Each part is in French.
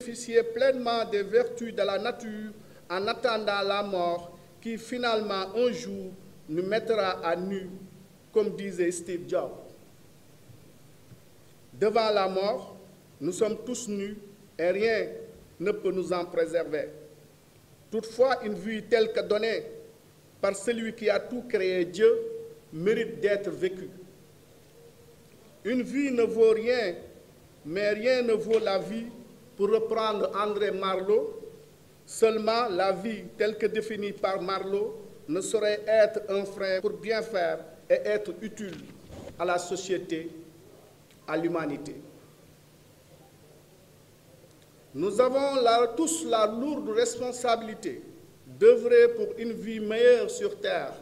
bénéficier pleinement des vertus de la nature en attendant la mort qui finalement un jour nous mettra à nu, comme disait Steve Jobs. Devant la mort, nous sommes tous nus et rien ne peut nous en préserver. Toutefois, une vie telle que donnée par celui qui a tout créé, Dieu, mérite d'être vécue. Une vie ne vaut rien, mais rien ne vaut la vie, pour reprendre André Marleau. Seulement, la vie telle que définie par Marleau ne saurait être un frein pour bien faire et être utile à la société, à l'humanité. Nous avons tous la lourde responsabilité d'œuvrer pour une vie meilleure sur Terre.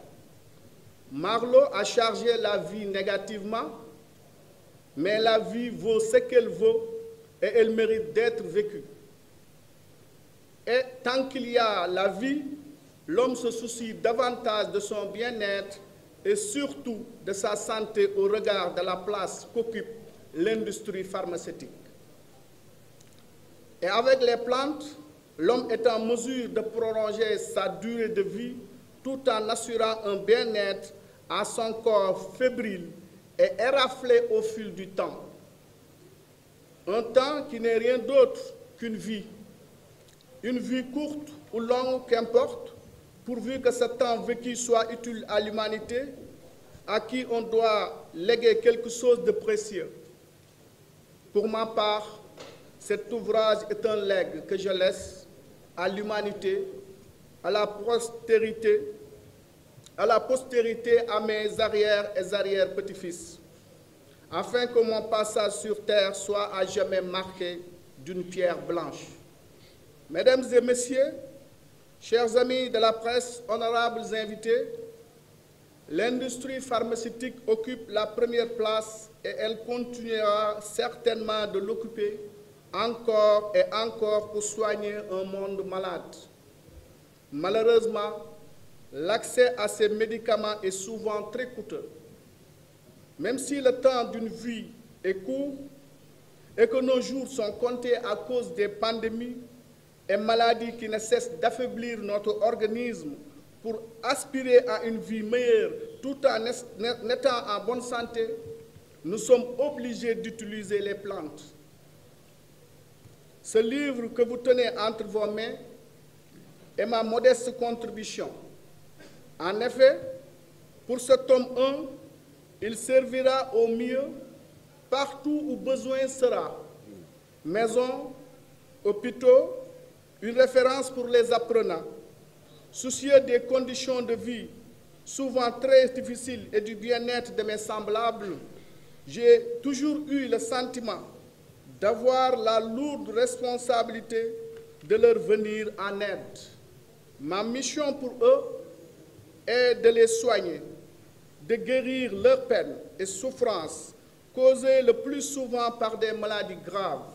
Marleau a chargé la vie négativement, mais la vie vaut ce qu'elle vaut et elle mérite d'être vécue. Et tant qu'il y a la vie, l'homme se soucie davantage de son bien-être et surtout de sa santé au regard de la place qu'occupe l'industrie pharmaceutique. Et avec les plantes, l'homme est en mesure de prolonger sa durée de vie tout en assurant un bien-être à son corps fébrile et éraflé au fil du temps. Un temps qui n'est rien d'autre qu'une vie. Une vie courte ou longue, qu'importe, pourvu que ce temps vécu soit utile à l'humanité, à qui on doit léguer quelque chose de précieux. Pour ma part, cet ouvrage est un legs que je laisse à l'humanité, à la postérité, à mes arrières et arrière-petits-fils, afin que mon passage sur terre soit à jamais marqué d'une pierre blanche. Mesdames et messieurs, chers amis de la presse, honorables invités, l'industrie pharmaceutique occupe la première place et elle continuera certainement de l'occuper encore et encore pour soigner un monde malade. Malheureusement, l'accès à ces médicaments est souvent très coûteux. Même si le temps d'une vie est court et que nos jours sont comptés à cause des pandémies et maladies qui ne cessent d'affaiblir notre organisme pour aspirer à une vie meilleure tout en étant en bonne santé, nous sommes obligés d'utiliser les plantes. Ce livre que vous tenez entre vos mains est ma modeste contribution. En effet, pour ce tome 1, il servira au mieux partout où besoin sera. Maisons, hôpitaux, une référence pour les apprenants. Soucieux des conditions de vie, souvent très difficiles, et du bien-être de mes semblables, j'ai toujours eu le sentiment d'avoir la lourde responsabilité de leur venir en aide. Ma mission pour eux est de les soigner, de guérir leurs peines et souffrances causées le plus souvent par des maladies graves.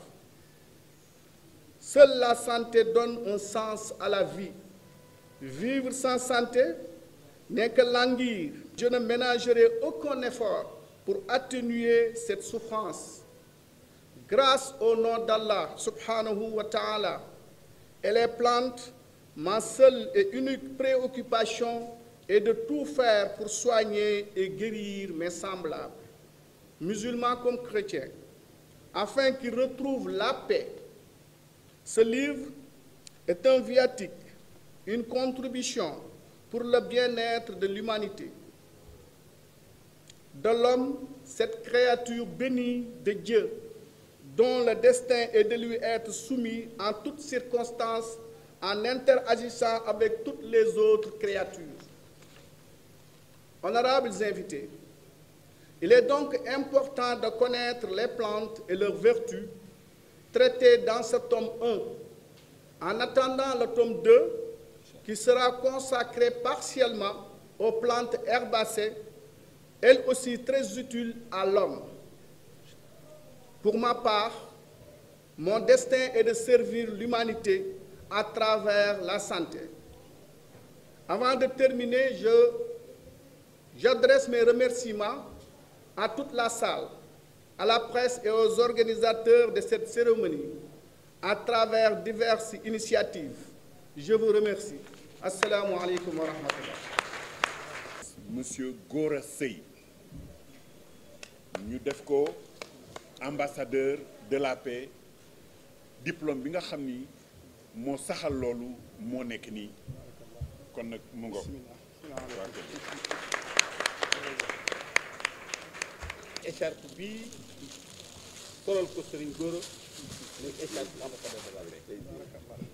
Seule la santé donne un sens à la vie. Vivre sans santé n'est que languir. Je ne ménagerai aucun effort pour atténuer cette souffrance. Grâce au nom d'Allah, subhanahu wa ta'ala, et les plantes, ma seule et unique préoccupation est de tout faire pour soigner et guérir mes semblables, musulmans comme chrétiens, afin qu'ils retrouvent la paix. Ce livre est un viatique, une contribution pour le bien-être de l'humanité. De l'homme, cette créature bénie de Dieu, dont le destin est de lui être soumis en toutes circonstances en interagissant avec toutes les autres créatures. Honorables invités, il est donc important de connaître les plantes et leurs vertus traitées dans ce tome 1. En attendant le tome 2, qui sera consacré partiellement aux plantes herbacées, elles aussi très utiles à l'homme. Pour ma part, mon destin est de servir l'humanité à travers la santé. Avant de terminer, j'adresse mes remerciements à toute la salle, à la presse et aux organisateurs de cette cérémonie, à travers diverses initiatives. Je vous remercie. Assalamu alaikum wa rahmatullah. Monsieur Gora Seye ñu def ko ambassadeur de la paix, diplôme bi nga xam ni moo saxal loolu moo nekk nii kon nag mu ngoog. écharpe bii solal ko Serigne Gora nekk écharpe ambassadeur de la paix.